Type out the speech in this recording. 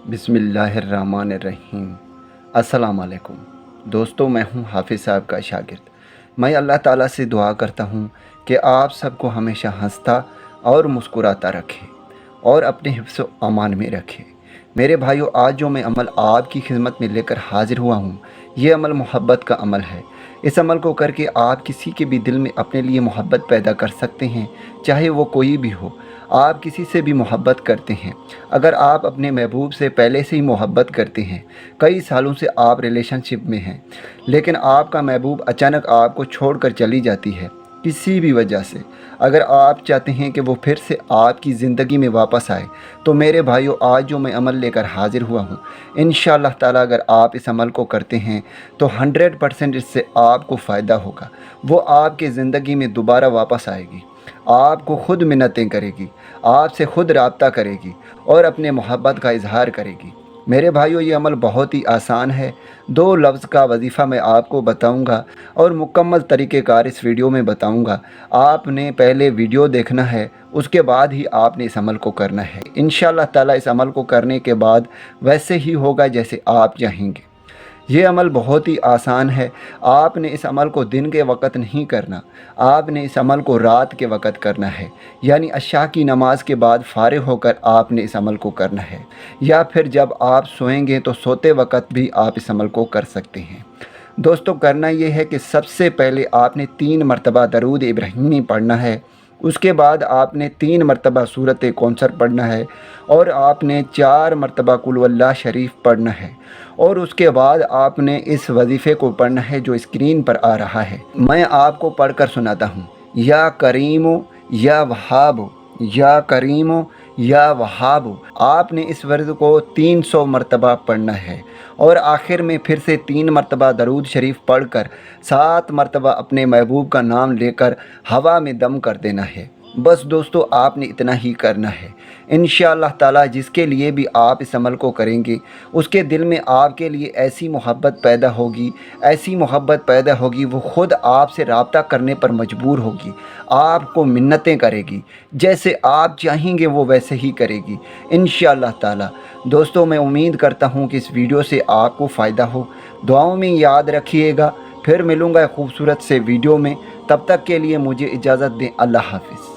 बिस्मिल्लाहिर्रहमानिर्रहीम। अस्सलाम वालेकुम दोस्तों, मैं हूं हाफिज़ साहब का शागिर्द। मैं अल्लाह ताला से दुआ करता हूं कि आप सबको हमेशा हंसता और मुस्कुराता रखे और अपने हिफ्ज़ व अमान में रखे। मेरे भाइयों, आज जो मैं अमल आपकी खिदमत में लेकर हाजिर हुआ हूं, ये अमल मोहब्बत का अमल है। इस अमल को करके आप किसी के भी दिल में अपने लिए मोहब्बत पैदा कर सकते हैं, चाहे वो कोई भी हो। आप किसी से भी मोहब्बत करते हैं, अगर आप अपने महबूब से पहले से ही मोहब्बत करते हैं, कई सालों से आप रिलेशनशिप में हैं, लेकिन आपका महबूब अचानक आपको छोड़कर चली जाती है किसी भी वजह से, अगर आप चाहते हैं कि वो फिर से आपकी ज़िंदगी में वापस आए, तो मेरे भाइयों, आज जो मैं अमल लेकर हाजिर हुआ हूँ, इंशाअल्लाह ताला अगर आप इस अमल को करते हैं तो 100% इससे आपको फ़ायदा होगा। वो आपकी ज़िंदगी में दोबारा वापस आएगी, आपको ख़ुद मिन्नतें करेगी, आपसे ख़ुद राब्ता करेगी और अपने मोहब्बत का इजहार करेगी। मेरे भाइयों, ये अमल बहुत ही आसान है। 2 लफ्ज़ का वजीफ़ा मैं आपको बताऊंगा और मुकम्मल तरीक़ेकार इस वीडियो में बताऊंगा। आपने पहले वीडियो देखना है, उसके बाद ही आपने इस अमल को करना है। इंशाअल्लाह ताला इस अमल को करने के बाद वैसे ही होगा जैसे आप चाहेंगे। ये अमल बहुत ही आसान है। आपने इस अमल को दिन के वक़्त नहीं करना, आपने इस अमल को रात के वक़्त करना है, यानी अशा की नमाज के बाद फ़ारिग होकर आपने इस अमल को करना है, या फिर जब आप सोएंगे तो सोते वक़्त भी आप इस अमल को कर सकते हैं। दोस्तों, करना ये है कि सबसे पहले आपने 3 मरतबा दरूद इब्राहीमी पढ़ना है, उसके बाद आपने 3 मरतबा सूरत कौसर पढ़ना है और आपने 4 मरतबा कुल वल्लाह शरीफ पढ़ना है और उसके बाद आपने इस वजीफ़े को पढ़ना है जो स्क्रीन पर आ रहा है। मैं आपको पढ़कर सुनाता हूँ। या करीमो या वहाबो, या करीमो या वहाबो। आपने इस वर्द को 300 मरतबा पढ़ना है और आखिर में फिर से 3 मरतबा दरूद शरीफ पढ़कर 7 मरतबा अपने महबूब का नाम लेकर हवा में दम कर देना है। बस दोस्तों, आपने इतना ही करना है। इंशाअल्लाह ताला जिसके लिए भी आप इस अमल को करेंगे, उसके दिल में आपके लिए ऐसी मोहब्बत पैदा होगी, ऐसी मोहब्बत पैदा होगी, वो ख़ुद आपसे रब्ता करने पर मजबूर होगी, आपको मिन्नतें करेगी, जैसे आप चाहेंगे वो वैसे ही करेगी इंशाअल्लाह ताला। दोस्तों, मैं उम्मीद करता हूँ कि इस वीडियो से आपको फ़ायदा हो। दुआओं में याद रखिएगा। फिर मिलूँगा खूबसूरत से वीडियो में। तब तक के लिए मुझे इजाज़त दें। अल्लाह हाफ़िज़।